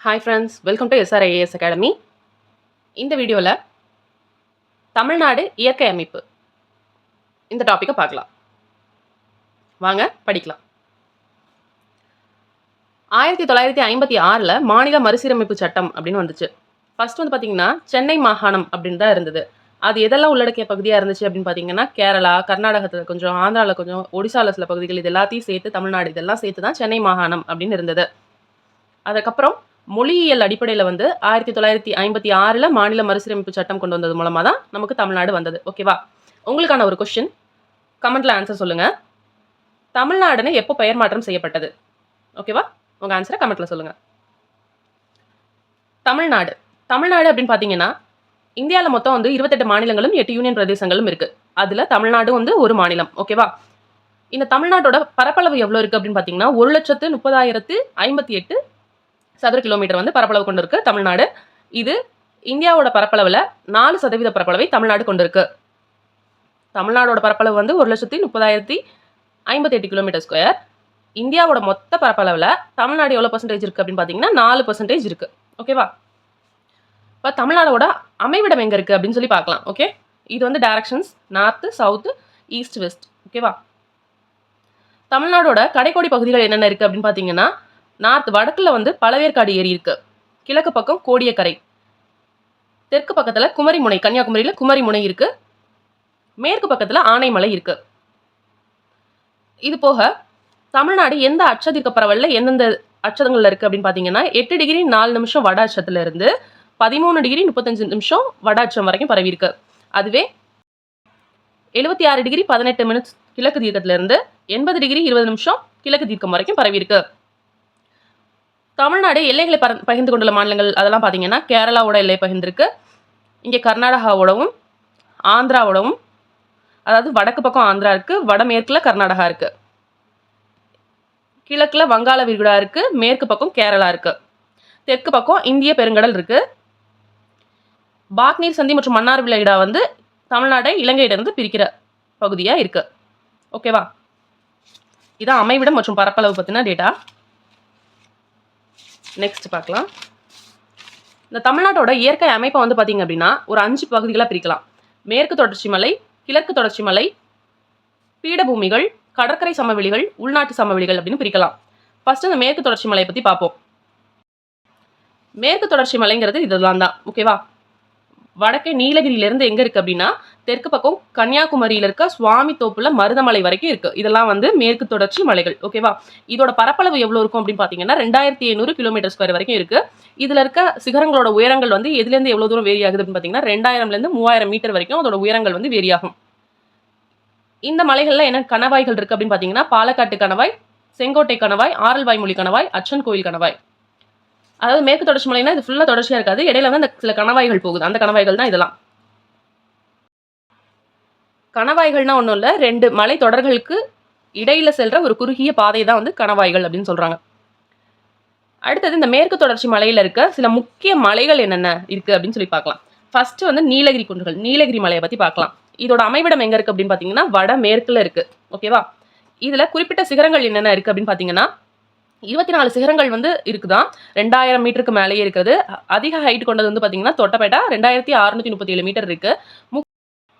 Hi friends, welcome to SRIAS academy. இந்த வீடியோவில் தமிழ்நாடு இயற்கை அமைப்பு இந்த டாப்பிக்கை பார்க்கலாம். வாங்க படிக்கலாம். 1956 மாநில மறுசீரமைப்பு சட்டம் அப்படின்னு வந்துச்சு. ஃபர்ஸ்ட் வந்து பார்த்தீங்கன்னா சென்னை மாகாணம் அப்படின்னு தான் இருந்தது. அது எதெல்லாம் உள்ளடக்கிய பகுதியாக இருந்துச்சு அப்படின்னு பார்த்தீங்கன்னா கேரளா, கர்நாடகத்தில் கொஞ்சம், ஆந்திராவில் கொஞ்சம், ஒடிசாவில் சில பகுதிகள், இது எல்லாத்தையும் சேர்த்து தமிழ்நாடு இதெல்லாம் சேர்த்து தான் சென்னை மாகாணம் அப்படின்னு இருந்தது. அதுக்கப்புறம் மொழியியல் அடிப்படையில் வந்து 1956 மாநில மறுசீரமைப்பு சட்டம் கொண்டு வந்தது மூலமாக தான் நமக்கு தமிழ்நாடு வந்தது. ஓகேவா? உங்களுக்கான ஒரு கொஸ்டின், கமெண்ட்ல ஆன்சர் சொல்லுங்க. தமிழ்நாடுன்னு எப்போ பெயர் மாற்றம் செய்யப்பட்டது? ஓகேவா? உங்க ஆன்சரை கமெண்ட்ல சொல்லுங்க. தமிழ்நாடு அப்படின்னு பார்த்தீங்கன்னா இந்தியாவில் மொத்தம் வந்து 28 மாநிலங்களும் 8 யூனியன் பிரதேசங்களும் இருக்கு. அதுல தமிழ்நாடு வந்து ஒரு மாநிலம். ஓகேவா? இந்த தமிழ்நாட்டோட பரப்பளவு எவ்வளோ இருக்கு அப்படின்னு பார்த்தீங்கன்னா 1,30,058 சதுர கிலோமீட்டர் வந்து பரப்பளவு கொண்டு இருக்கு தமிழ்நாடு. இது இந்தியாவோட பரப்பளவில் 4% பரப்பளவை தமிழ்நாடு கொண்டு இருக்கு. தமிழ்நாடோட பரப்பளவு வந்து 1,30,058 கிலோமீட்டர் ஸ்கொயர். இந்தியாவோட மொத்த பரப்பளவில் தமிழ்நாடு எவ்வளோ பர்சன்டேஜ் இருக்கு அப்படின்னு பார்த்தீங்கன்னா 4% இருக்கு. ஓகேவா? இப்போ தமிழ்நாடோட அமைவிடம் எங்க இருக்கு அப்படின்னு சொல்லி பார்க்கலாம். ஓகே, இது வந்து directions north, south, east, west. ஓகேவா? தமிழ்நாடோட கடைக்கோடி பகுதிகள் என்னென்ன இருக்கு அப்படின்னு பார்த்தீங்கன்னா நார்த் வடக்குல வந்து பழவேற்காடு ஏரி இருக்கு, கிழக்கு பக்கம் கோடியக்கரை, தெற்கு பக்கத்துல குமரிமுனை, கன்னியாகுமரியில குமரிமுனை இருக்கு, மேற்கு பக்கத்துல ஆனைமலை இருக்கு. இது போக தமிழ்நாடு எந்த அச்சதிர்க்க பரவல்ல எந்தெந்த அச்சதங்கள்ல இருக்கு அப்படின்னு பாத்தீங்கன்னா 8 டிகிரி 4 நிமிஷம் வட அச்சத்துல இருந்து 13 டிகிரி 35 நிமிஷம் வட அச்சம் வரைக்கும் பரவி இருக்கு. அதுவே 76 டிகிரி 18 மினிட்ஸ் கிழக்கு தீர்க்கத்துல இருந்து 80 டிகிரி 20 நிமிஷம் கிழக்கு தீர்க்கம் வரைக்கும் பரவி இருக்கு. தமிழ்நாடு எல்லைகளை பகிர்ந்து கொண்டுள்ள மாநிலங்கள் அதெல்லாம் பார்த்தீங்கன்னா கேரளாவோட எல்லை பகிர்ந்துருக்கு, இங்கே கர்நாடகாவோடவும் ஆந்திராவோடவும், அதாவது வடக்கு பக்கம் ஆந்திரா இருக்கு, வடமேற்குல கர்நாடகா இருக்கு, கிழக்குல வங்காள விரிகுடா இருக்கு, மேற்கு பக்கம் கேரளா இருக்கு, தெற்கு பக்கம் இந்திய பெருங்கடல் இருக்கு. பாக்நீர் சந்தி மற்றும் மன்னார் விளைகுடா வந்து தமிழ்நாடை இலங்கையிலிருந்து பிரிக்கிற பகுதியா இருக்கு. ஓகேவா? இதான் அமைவிடம் மற்றும் பரப்பளவு பத்தின டேட்டா. நெக்ஸ்ட் பார்க்கலாம். இந்த தமிழ்நாட்டோட இயற்கை அமைப்பை வந்து பார்த்தீங்க அப்படின்னா ஒரு 5 பகுதிகளாக பிரிக்கலாம். மேற்கு தொடர்ச்சி மலை, கிழக்கு தொடர்ச்சி மலை, பீடபூமிகள், கடற்கரை சமவெளிகள், உள்நாட்டு சமவெளிகள் அப்படின்னு பிரிக்கலாம். ஃபர்ஸ்ட் இந்த மேற்கு தொடர்ச்சி மலையை பற்றி பார்ப்போம். மேற்கு தொடர்ச்சி மலைங்கிறது இதெல்லாம் தான். ஓகேவா? வடக்கே நீலகிரியிலேருந்து எங்கே இருக்குது அப்படின்னா தெற்கு பக்கம் கன்னியாகுமரியில் இருக்க சுவாமி தோப்புல மருதமலை வரைக்கும் இருக்கு. இதெல்லாம் வந்து மேற்கு தொடர்ச்சி மலைகள். ஓகேவா? இதோட பரப்பளவு எவ்வளோ இருக்கும் அப்படின்னு பார்த்தீங்கன்னா 2700 கிலோமீட்டர் ஸ்கொயர் வரைக்கும் இருக்கு. இதுல இருக்க சிகரங்களோட உயரங்கள் வந்து எதுலேருந்து எவ்வளோ தூரம் வேரி ஆகுது அப்படின்னு பார்த்தீங்கன்னா 2000லேருந்து 3000 மீட்டர் வரைக்கும் அதோட உயரங்கள் வந்து வேரி ஆகும். இந்த மலைகள்ல என்ன கணவாய்கள் இருக்கு அப்படின்னு பார்த்தீங்கன்னா பாலக்காட்டு கணவாய், செங்கோட்டை கணவாய், ஆரல்வாய்மொழி கணவாய், அச்சன் கோயில் கணவாய். அதாவது மேற்கு தொடர்ச்சி மலைனா இது ஃபுல்லாக தொடர்ச்சியாக இருக்காது, இடையில வந்து சில கணவாய்கள் போகுது. அந்த கணவாய்கள் தான் இதெல்லாம். கணவாய்கள்னா ஒன்றும் இல்லை, 2 மலை தொடர்களுக்கு இடையில செல்ற ஒரு குறுகிய பாதை தான் வந்து கணவாய்கள் அப்படின்னு சொல்றாங்க. அடுத்தது இந்த மேற்கு தொடர்ச்சி மலையில இருக்க சில முக்கிய மலைகள் என்னென்ன இருக்கு அப்படின்னு சொல்லி பார்க்கலாம். ஃபர்ஸ்ட் வந்து நீலகிரி குன்றுகள், நீலகிரி மலையை பத்தி பார்க்கலாம். இதோட அமைவிடம் எங்க இருக்கு அப்படின்னு பார்த்தீங்கன்னா வட மேற்குல இருக்கு. ஓகேவா? இதுல குறிப்பிட்ட சிகரங்கள் என்னென்ன இருக்கு அப்படின்னு பார்த்தீங்கன்னா 24 சிகரங்கள் வந்து இருக்குதான். 2000 மீட்டருக்கு மேலேயே இருக்குது. அதிக ஹைட் கொண்டது வந்து பார்த்தீங்கன்னா தொட்டபேட்டா 2637 மீட்டர் இருக்கு.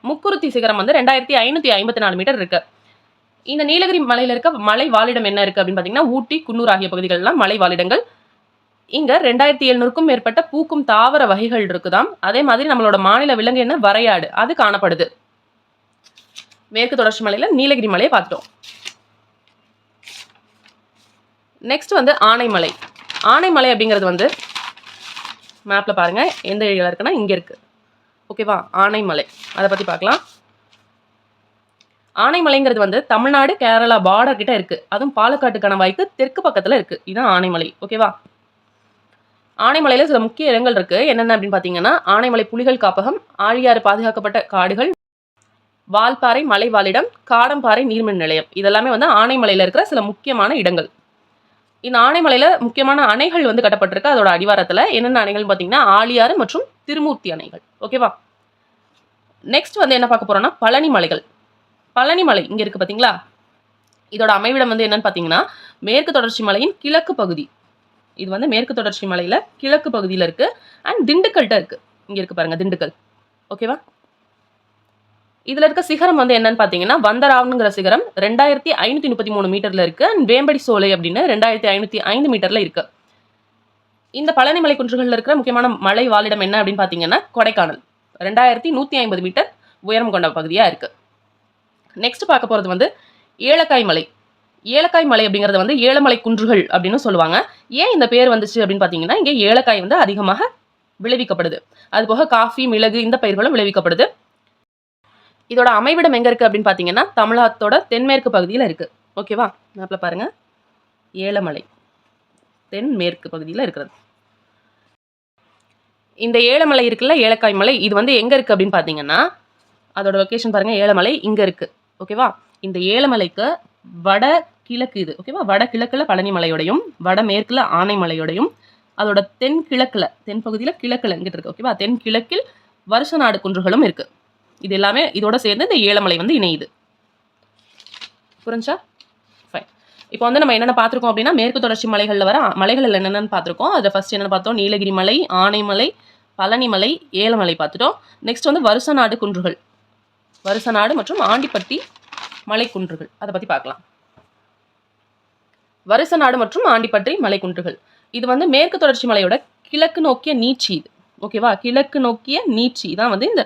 முக்குருத்தி சிகரம் வந்து 2554 மீட்டர் இருக்கு. இந்த நீலகிரி மலையில இருக்க மலை வாழிடம் என்ன இருக்கு அப்படின்னு பார்த்தீங்கன்னா ஊட்டி, குன்னூர் ஆகிய பகுதிகள்லாம் மலை வாழிடங்கள். இங்க 2700க்கும் மேற்பட்ட பூக்கும் தாவர வகைகள் இருக்குதாம். அதே மாதிரி நம்மளோட மாநில விலங்கு என்ன வரையாடு, அது காணப்படுது. மேற்கு தொடர்ச்சி மலையில நீலகிரி மலையை பார்த்துட்டோம். நெக்ஸ்ட் வந்து ஆனைமலை. ஆனைமலை அப்படிங்கிறது வந்து மேப்ல பாருங்க எந்த ஏரியாவில் இருக்குன்னா இங்க இருக்கு. ஓகேவா? ஆனைமலை அதை பத்தி பார்க்கலாம். ஆனைமலைங்கிறது வந்து தமிழ்நாடு கேரளா பார்டர் கிட்ட இருக்கு. அதுவும் பாலக்காட்டு கணவாய்க்கு தெற்கு பக்கத்துல இருக்கு. இதுதான் ஆனைமலை. ஓகேவா? ஆனைமலையில சில முக்கிய இடங்கள் இருக்கு. என்னென்ன அப்படின்னு பாத்தீங்கன்னா ஆனைமலை புலிகள் காப்பகம், ஆழியாறு பாதுகாக்கப்பட்ட காடுகள், வால்பாறை மலை வாழிடம், காடம்பாறை நீர்மின் நிலையம். இதெல்லாமே வந்து ஆனைமலையில இருக்கிற சில முக்கியமான இடங்கள். இந்த ஆனைமலையில முக்கியமான அணைகள் வந்து கட்டப்பட்டிருக்கு. அதோட அடிவாரத்துல என்னென்ன அணைகள் பார்த்தீங்கன்னா ஆழியாறு மற்றும் திருமூர்த்தி அணைகள். ஓகேவா? நெக்ஸ்ட் வந்து என்ன பார்க்க போறோம்னா பழனி மலைகள். பழனி மலை இங்க இருக்கு பாத்தீங்களா? இதோட அமைவிடம் வந்து என்னன்னு பார்த்தீங்கன்னா மேற்கு தொடர்ச்சி மலையின் கிழக்கு பகுதி. இது வந்து மேற்கு தொடர்ச்சி மலையில் கிழக்கு பகுதியில் இருக்குது. அண்ட் திண்டுக்கல்கிட்ட இருக்குது. இங்கே இருக்குது பாருங்கள், திண்டுக்கல். ஓகேவா? இதில் இருக்க சிகரம் வந்து என்னன்னு பார்த்தீங்கன்னா வந்தராவனுங்கிற சிகரம் 2533 மீட்டரில் இருக்குது. அண்ட் வேம்படி சோலை அப்படின்னு 2505 மீட்டரில் இருக்குது. இந்த பழனி மலை குன்றுகளில் இருக்கிற முக்கியமான மலை வாழிடம் என்ன அப்படின்னு பார்த்தீங்கன்னா கொடைக்கானல் 2150 மீட்டர் உயரம் கொண்ட பகுதியாக இருக்குது. நெக்ஸ்ட் பார்க்க போகிறது வந்து ஏலக்காய் மலை. ஏலக்காய் மலை அப்படிங்கிறது வந்து ஏலமலை குன்றுகள் அப்படின்னு சொல்லுவாங்க. ஏன் இந்த பேர் வந்துச்சு அப்படின்னு பார்த்தீங்கன்னா இங்கே ஏலக்காய் வந்து அதிகமாக விளைவிக்கப்படுது. அதுபோக காஃபி, மிளகு இந்த பயிர்களும் விளைவிக்கப்படுது. இதோட அமைவிடம் எங்கே இருக்குது அப்படின்னு பார்த்தீங்கன்னா தமிழ்நாட்டோட தென்மேற்கு பகுதியில் இருக்குது. ஓகேவா? மேப்பில் பாருங்கள், ஏலமலை தென்மேற்கு பகுதியில் இருக்கிறது. இந்த ஏலமலை இருக்குல்ல, ஏலக்காய் மலை, இது வந்து எங்கே இருக்குது அப்படின்னு பார்த்தீங்கன்னா அதோட லொக்கேஷன் பாருங்கள், ஏலமலை இங்கே இருக்குது. ஓகேவா? இந்த ஏலமலைக்கு வட கிழக்கு இது. ஓகேவா? வட கிழக்கில் பழனி மலையோடையும் வட மேற்கில் ஆனைமலையோடையும் அதோட தென்கிழக்கில் தென்பகுதியில் கிழக்கில் எங்கிட்ட இருக்குது. ஓகேவா? தென்கிழக்கில் வருஷநாடு குன்றுகளும் இருக்குது. இது எல்லாமே இதோட சேர்ந்து இந்த ஏலமலை வந்து இணையுது. புரிஞ்சா? ஃபைன். இப்போ வந்து நம்ம என்னென்ன பார்த்துருக்கோம் அப்படின்னா மேற்கு தொடர்ச்சி மலைகளில் வர மலைகள் என்னென்னு பார்த்துருக்கோம். அதை ஃபர்ஸ்ட் என்னென்னு பார்த்தோம், நீலகிரி மலை, ஆனைமலை, பழனி மலை, ஏலமலை பார்த்துட்டோம். நெக்ஸ்ட் வந்து வருஷநாடு குன்றுகள், வருஷநாடு மற்றும் ஆண்டிப்பட்டி மலை குன்றுகள், அதை பற்றி பார்க்கலாம். வருஷநாடு மற்றும் ஆண்டிப்பட்டி மலை குன்றுகள் இது வந்து மேற்கு தொடர்ச்சி மலையோட கிழக்கு நோக்கிய நீட்சி இது. ஓகேவா? கிழக்கு நோக்கிய நீட்சி தான் வந்து இந்த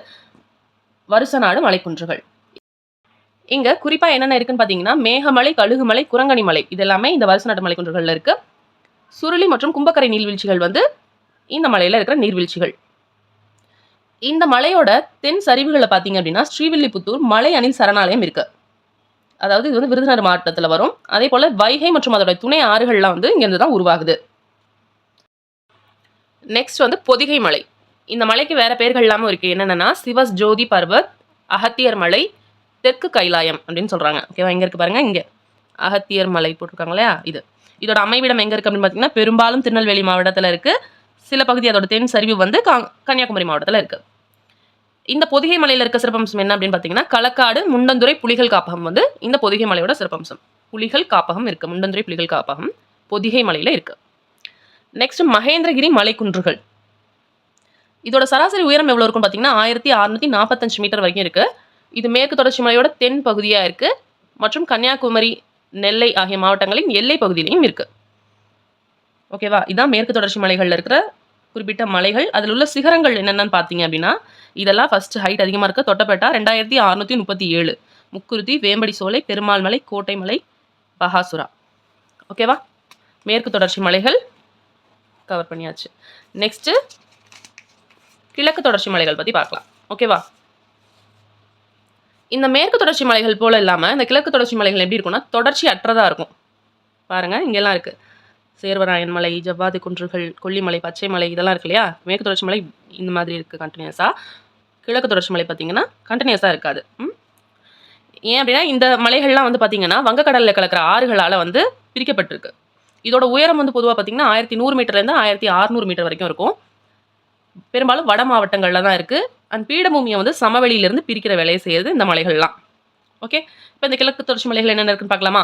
வருஷநாடு மலைக்குன்றுகள். இங்கே குறிப்பாக என்னென்ன இருக்குன்னு பார்த்தீங்கன்னா மேகமலை, கழுகுமலை, குரங்கணி மலை இது எல்லாமே இந்த வருஷநாடு மலைக்குன்றுகளில் இருக்குது. சுருளி மற்றும் கும்பக்கரை நீர்வீழ்ச்சிகள் வந்து இந்த மலையில் இருக்கிற நீர்வீழ்ச்சிகள். இந்த மலையோட தென் சரிவுகளை பார்த்தீங்க அப்படின்னா ஸ்ரீவில்லிபுத்தூர் மலை அணில் சரணாலயம் இருக்குது. அதாவது இது வந்து விருதுநகர் மாவட்டத்தில் வரும். அதே போல் வைகை மற்றும் அதோட துணை ஆறுகள்லாம் வந்து இங்கேருந்து தான் உருவாகுது. நெக்ஸ்ட் வந்து பொதிகை மலை. இந்த மலைக்கு வேற பேர்கள் இல்லாமல் இருக்குது. என்னென்னா சிவஸ் ஜோதி பர்வத், அகத்தியர் மலை, தெற்கு கைலாயம் அப்படின்னு சொல்கிறாங்க. ஓகேவா? இங்கே இருக்குது பாருங்கள், இங்கே அகத்தியர் மலை போட்டிருக்காங்க இல்லையா? இது இதோட அமைவிடம் எங்கே இருக்குது அப்படின்னு பார்த்தீங்கன்னா பெரும்பாலும் திருநெல்வேலி மாவட்டத்தில் இருக்குது. சில பகுதி அதோட தென் சரிவு வந்து கன்னியாகுமரி மாவட்டத்தில் இருக்குது. இந்த பொதிகை மலையில் இருக்க சிறப்பம்சம் என்ன அப்படின்னு பார்த்தீங்கன்னா களக்காடு முண்டந்துறை புலிகள் காப்பகம் வந்து இந்த பொதிகை மலையோட சிறப்பம்சம். புலிகள் காப்பகம் இருக்குது, முண்டந்துறை புலிகள் காப்பகம் பொதிகை மலையில் இருக்குது. நெக்ஸ்ட் மகேந்திரகிரி மலை குன்றுகள். இதோட சராசரி உயரம் எவ்வளோ இருக்குன்னு பார்த்தீங்கன்னா 1645 மீட்டர் வரைக்கும் இருக்குது. இது மேற்கு தொடர்ச்சி மலையோட தென் பகுதியாக இருக்குது மற்றும் கன்னியாகுமரி, நெல்லை ஆகிய மாவட்டங்களின் எல்லை பகுதியிலையும் இருக்குது. ஓகேவா? இதுதான் மேற்கு தொடர்ச்சி மலைகளில் இருக்கிற குறிப்பிட்ட மலைகள். அதில் உள்ள சிகரங்கள் என்னென்னு பார்த்தீங்க அப்படின்னா இதெல்லாம் ஃபர்ஸ்ட் ஹைட் அதிகமாக இருக்க தொட்டபெட்டா 2637, முக்குருத்தி, வேம்படி சோலை, பெருமாள் மலை, கோட்டை மலை, பகாசுரா. ஓகேவா? மேற்கு தொடர்ச்சி மலைகள் கவர் பண்ணியாச்சு. நெக்ஸ்ட்டு கிழக்கு தொடர்ச்சி மலைகள் பற்றி பார்க்கலாம். ஓகேவா? இந்த மேற்கு தொடர்ச்சி மலைகள் போல் இல்லாமல் இந்த கிழக்கு தொடர்ச்சி மலைகள் எப்படி இருக்கும்னா தொடர்ச்சி அற்றதாக இருக்கும். பாருங்கள், இங்கெல்லாம் இருக்குது சேர்வராயன் மலை, ஜவ்வாது குன்றுகள், கொல்லிமலை, பச்சை மலை இதெல்லாம் இருக்கு இல்லையா? மேற்கு தொடர்ச்சி மலை இந்த மாதிரி இருக்குது கண்டினியூஸாக. கிழக்கு தொடர்ச்சி மலை பார்த்திங்கன்னா கண்டினியூஸாக இருக்காது. ஏன் அப்படின்னா இந்த மலைகள்லாம் வந்து பார்த்திங்கன்னா வங்கக்கடலில் கலக்கிற ஆறுகளால் வந்து பிரிக்கப்பட்டிருக்கு. இதோட உயரம் வந்து பொதுவாக பார்த்திங்கன்னா 1100 மீட்டர்லேருந்து 1600 மீட்டர் வரைக்கும் இருக்கும். பெரும்பாலும் வட மாவட்டங்களில் தான் இருக்குது. அண்ட் பீடபூமியை வந்து சமவெளியிலேருந்து பிரிக்கிற வேலையை செய்யுது இந்த மலைகள்லாம். ஓகே, இப்போ இந்த கிழக்கு தொடர்ச்சி மலைகள் என்னென்ன இருக்குன்னு பார்க்கலாமா?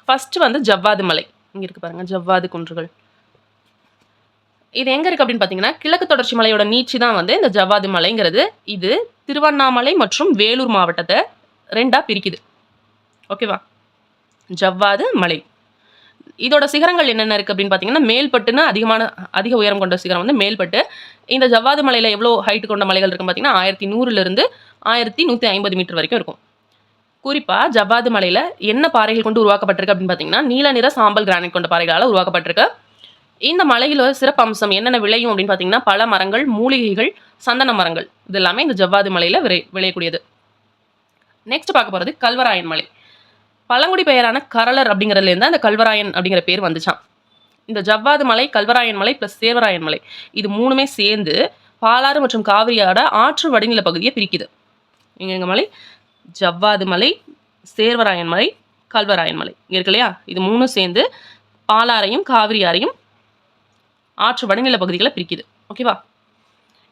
ஃபஸ்ட்டு வந்து ஜவ்வாது மலை. இங்கே இருக்குது பாருங்கள், ஜவ்வாது குன்றுகள். இது எங்கே இருக்குது அப்படின்னு பார்த்தீங்கன்னா கிழக்கு தொடர்ச்சி மலையோட நீட்சி தான் வந்து இந்த ஜவ்வாது மலைங்கிறது. இது திருவண்ணாமலை மற்றும் வேலூர் மாவட்டத்தை ரெண்டாக பிரிக்குது. ஓகேவா? ஜவ்வாது மலை இதோட சிகரங்கள் என்னென்ன இருக்குது அப்படின்னு பார்த்தீங்கன்னா மேல்பட்டுன்னு அதிக உயரம் கொண்ட சிகரம் வந்து மேல்பட்டு. இந்த ஜவ்வாது மலையில் எவ்வளோ ஹைட்டு கொண்ட மலைகள் இருக்குன்னு பார்த்தீங்கன்னா 1100லேருந்து 1150 மீட்டர் வரைக்கும் இருக்கும். குறிப்பாக ஜவ்வாது மலையில் என்ன பாறைகள் கொண்டு உருவாக்கப்பட்டிருக்கு அப்படின்னு பார்த்தீங்கன்னா நீல நிற சாம்பல் கிரானைட் கொண்ட பாறைகளால் உருவாக்கப்பட்டிருக்கு. இந்த மலையில் சிறப்பு அம்சம் என்னென்ன விளையும் அப்படின்னு பார்த்தீங்கன்னா பல மரங்கள், மூலிகைகள், சந்தன மரங்கள் இது எல்லாமே இந்த ஜவ்வாது மலையில் விளையக்கூடியது. நெக்ஸ்ட் பார்க்க போகிறது கல்வராயன் மலை. பழங்குடி பெயரான கரளர் அப்படிங்கிறதுலேருந்து அந்த கல்வராயன் அப்படிங்கிற பேர் வந்துச்சான். இந்த ஜவ்வாது மலை, கல்வராயன் மலை ப்ளஸ் சேர்வராயன் மலை இது மூணுமே சேர்ந்து பாலாறு மற்றும் காவிரியோட ஆற்று வடிநில பகுதியை பிரிக்குது. எங்கள் மலை ஜவ்வாது மலை, சேர்வராயன் மலை, கல்வராயன் மலை இங்கே இருக்கு இல்லையா? இது மூணும் சேர்ந்து பாலாறையும் காவிரியாரையும் ஆற்று வடிநில பகுதிகளை பிரிக்குது. ஓகேவா?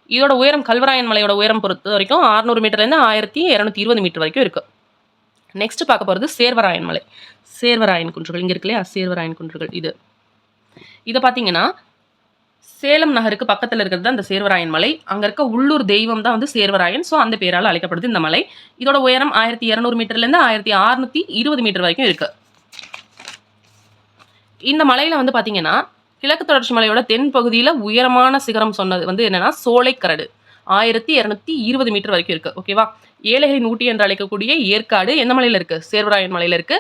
இதோட உயரம் கல்வராயன் மலையோட உயரம் பொறுத்த வரைக்கும் 600 மீட்டர்லேருந்து 1220 மீட்டர் வரைக்கும் இருக்குது. நெக்ஸ்ட் பார்க்க போகிறது சேர்வராயன் மலை. சேர்வராயன் குன்றுகள் இங்கே இருக்கு இல்லையா? சேர்வராயன் குன்றுகள் இதை பார்த்தீங்கன்னா சேலம் நகருக்கு பக்கத்தில் இருக்கிறது தான் இந்த சேர்வராயன் மலை. அங்கே இருக்க உள்ளூர் தெய்வம் தான் வந்து சேர்வராயன். ஸோ அந்த பேரால் அழைக்கப்படுது இந்த மலை. இதோட உயரம் 1200 மீட்டர்லேருந்து 1620 மீட்டர் வரைக்கும் இருக்கு. இந்த மலையில் வந்து பார்த்தீங்கன்னா கிழக்கு தொடர்ச்சி மலையோட தென் பகுதியில் உயரமான சிகரம் சொன்னது வந்து என்னன்னா சோலைக்கரடு 1220 மீட்டர் வரைக்கும் இருக்கு. ஓகேவா. ஏழைகளின் ஊட்டி என்று அழைக்கக்கூடிய ஏற்காடு எந்த மலையில் இருக்கு? சேர்வராயன் மலையில் இருக்கு.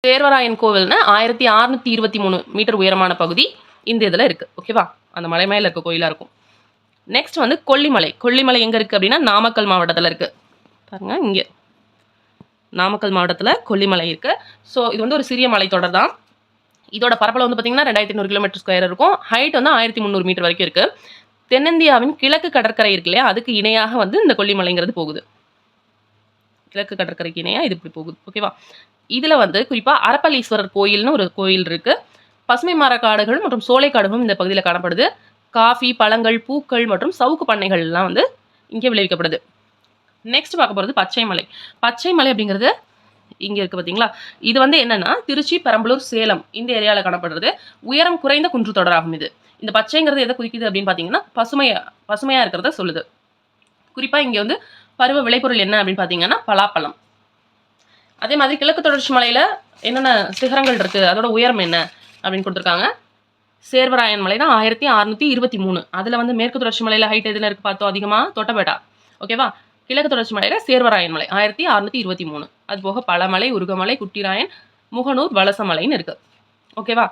சேர்வராயன் கோவில்னு 1623 மீட்டர் உயரமான பகுதி இந்த இதில் இருக்கு. ஓகேவா. அந்த மலை மேலே இருக்க கோயிலாக இருக்கும். நெக்ஸ்ட் வந்து கொல்லிமலை. கொல்லிமலை எங்கே இருக்குது அப்படின்னா நாமக்கல் மாவட்டத்தில் இருக்குது. பாருங்க இங்கே நாமக்கல் மாவட்டத்தில் கொல்லிமலை இருக்குது. ஸோ இது வந்து ஒரு சிறிய மலைத்தொடர் தான். இதோட பரப்பளவு வந்து பார்த்தீங்கன்னா 2500 கிலோமீட்டர் ஸ்கொயர் இருக்கும். ஹைட் வந்து 1300 மீட்டர் வரைக்கும் இருக்குது. தென்னிந்தியாவின் கிழக்கு கடற்கரை இருக்கு இல்லையா, அதுக்கு இணையாக வந்து இந்த கொல்லிமலைங்கிறது போகுது. கிழக்கு கடற்கரைக்கு இணையாக இது இப்படி போகுது. ஓகேவா. இதில் வந்து குறிப்பாக அரப்பளீஸ்வரர் கோயில்னு ஒரு கோயில் இருக்குது. பசுமை மரக்காடுகள் மற்றும் சோலைக்காடுகளும் இந்த பகுதியில் காணப்படுது. காஃபி, பழங்கள், பூக்கள் மற்றும் சவுக்கு பண்ணைகள்லாம் வந்து இங்கே விளைவிக்கப்படுது. நெக்ஸ்ட் பார்க்க போகிறது பச்சைமலை. பச்சைமலை அப்படிங்கிறது இங்கே இருக்குது பார்த்தீங்களா. இது வந்து என்னென்னா திருச்சி, பெரம்பலூர், சேலம் இந்த ஏரியாவில் காணப்படுறது உயரம் குறைந்த குன்று தொடராகும். இது இந்த பச்சைங்கிறது எதை குறிக்குது அப்படின்னு பார்த்தீங்கன்னா பசுமையாக இருக்கிறத சொல்லுது. குறிப்பாக இங்கே வந்து பருவ விளைபொருள் என்ன அப்படின்னு பார்த்தீங்கன்னா பலாப்பழம். அதே மாதிரி கிழக்கு தொடர்ச்சி மலையில் என்னென்ன சிகரங்கள் இருக்குது, அதோட உயரம் என்ன அப்படின்னு கொடுத்துருக்காங்க. சேர்வராயன் மலை தான் 1623. அதில் வந்து மேற்கு தொடர்ச்சி மலையில் ஹைட் எதில் இருக்குது பார்த்தோம் அதிகமாக? தொட்டபேட்டா. ஓகேவா. கிழக்கு தொடர்ச்சி மலையில் சேர்வராயன் மலை 1623. அது போக பழமலை, உருகமலை, குட்டிராயன், முகனூர், வலசமலைன்னு இருக்குது. ஓகேவா.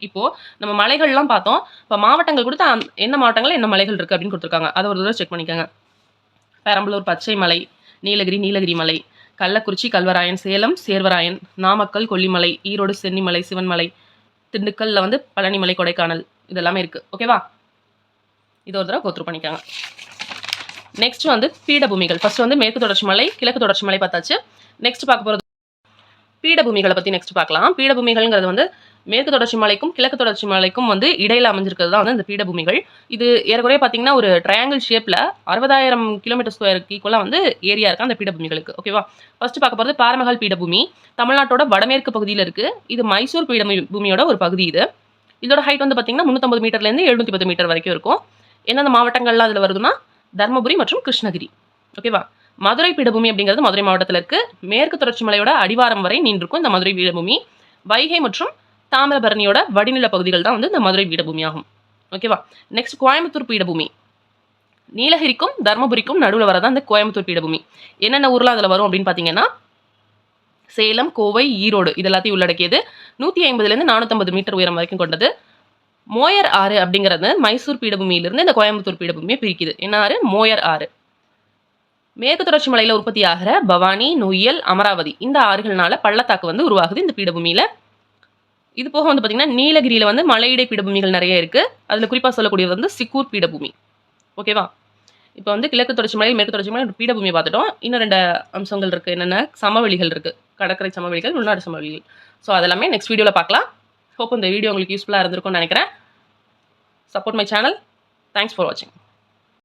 இப்போது நம்ம மலைகள்லாம் பார்த்தோம். இப்போ மாவட்டங்கள் கொடுத்து என்ன மாவட்டங்களில் என்ன மலைகள் இருக்குது அப்படின்னு கொடுத்துருக்காங்க. அதை ஒரு தடவை செக் பண்ணிக்கோங்க. பெரம்பலூர் பச்சை மலை, நீலகிரி மலை, கள்ளக்குறிச்சி கல்வராயன், சேலம் சேர்வராயன், நாமக்கல் கொல்லிமலை, ஈரோடு சென்னிமலை, சிவன்மலை, திண்டுக்கல்ல வந்து பழனிமலை, கொடைக்கானல் இதெல்லாமே இருக்குது. ஓகேவா. இது ஒரு தடவை கோத்ரூ பண்ணிக்காங்க. நெக்ஸ்ட் வந்து பீடபூமிகள். ஃபர்ஸ்ட் வந்து மேற்கு தொடர்ச்சி மலை, கிழக்கு தொடர்ச்சி மலை பார்த்தாச்சு. நெக்ஸ்ட் பார்க்க போகிறது பீடபூமிகளை பற்றி நெக்ஸ்ட் பார்க்கலாம். பீடபூமிகள்ங்கிறது வந்து மேற்கு தொடர்ச்சி மலைக்கும் கிழக்கு தொடர்ச்சி மலைக்கும் வந்து இடையில அமைஞ்சிருக்கிறது தான் வந்து இந்த பீடபூமிகள். இது ஏறக்குறைய பார்த்தீங்கன்னா ஒரு ட்ரையாங்கிள் ஷேப்பில் 60,000 கிலோமீட்டர் ஸ்கொயருக்கு ஈக்குவலாக வந்து ஏரியா இருக்குது அந்த பீடபூமிகளுக்கு. ஓகேவா. ஃபர்ஸ்ட் பார்க்க போகிறது பாரமகால் பீடபூமி. தமிழ்நாட்டோட வடமேற்கு பகுதியில் இருக்குது. இது மைசூர் பீடபூமியோட ஒரு பகுதி. இதோட ஹைட் வந்து பார்த்தீங்கன்னா 350 மீட்டர்லேருந்து 710 மீட்டர் வரைக்கும் இருக்கும். எந்தெந்த மாவட்டங்கள்லாம் அதில் வருதுன்னா தர்மபுரி மற்றும் கிருஷ்ணகிரி. ஓகேவா. மதுரை பீடபூமி அப்படிங்கிறது மதுரை மாவட்டத்தில் இருக்குது. மேற்கு தொடர்ச்சி மலையோட அடிவாரம் வரை நீண்டிருக்கும் இந்த மதுரை பீடபூமி. வைகை மற்றும் தாமிரபரணியோட வடிநில பகுதிகள் தான் வந்து இந்த மதுரை பீடபூமி ஆகும். ஓகேவா. நெக்ஸ்ட் கோயம்புத்தூர் பீடபூமி. நீலகிரிக்கும் தர்மபுரிக்கும் நடுவில் வரதான் இந்த கோயம்புத்தூர் பீடபூமி. என்னென்ன ஊர்லாம் அதில் வரும் அப்படின்னு பார்த்தீங்கன்னா சேலம், கோவை, ஈரோடு இது எல்லாத்தையும் உள்ளடக்கியது. 150லேருந்து 450 மீட்டர் உயரம் வரைக்கும் கொண்டது. மோயர் ஆறு அப்படிங்கிறது மைசூர் பீடபூமியிலிருந்து இந்த கோயம்புத்தூர் பீடபூமியை பிரிக்குது. என்ன ஆறு? மோயர் ஆறு. மேற்கு தொடர்ச்சி மலையில் உற்பத்தி ஆகிற பவானி, நொய்யல், அமராவதி இந்த ஆறுகள்னால பள்ளத்தாக்கு வந்து உருவாகுது இந்த பீடபூமியில். இது போக வந்து பார்த்தீங்கன்னா நீலகிரியில் வந்து மலையிடை பீடபூமிகள் நிறைய இருக்குது. அதில் குறிப்பாக சொல்லக்கூடியது வந்து சிக்கூர் பீடபூமி. ஓகேவா. இப்போ வந்து கிழக்கு தொடர்ச்சி மலை, மேற்கு தொடர்ச்சி மலை பீடபூமியை பார்த்துட்டோம். இன்னும் 2 அம்சங்கள் இருக்குது. என்னென்ன? சமவெளிகள் இருக்குது. கடற்கரை சமவெளிகள், உள்நாடு சமவெளிகள். ஸோ அதெல்லாமே நெக்ஸ்ட் வீடியோவில் பார்க்கலாம். ஹோப் இந்த வீடியோ உங்களுக்கு யூஸ்ஃபுல்லாக இருந்திருக்கும்னு நினைக்கிறேன். Support my channel. Thanks for வாட்சிங்.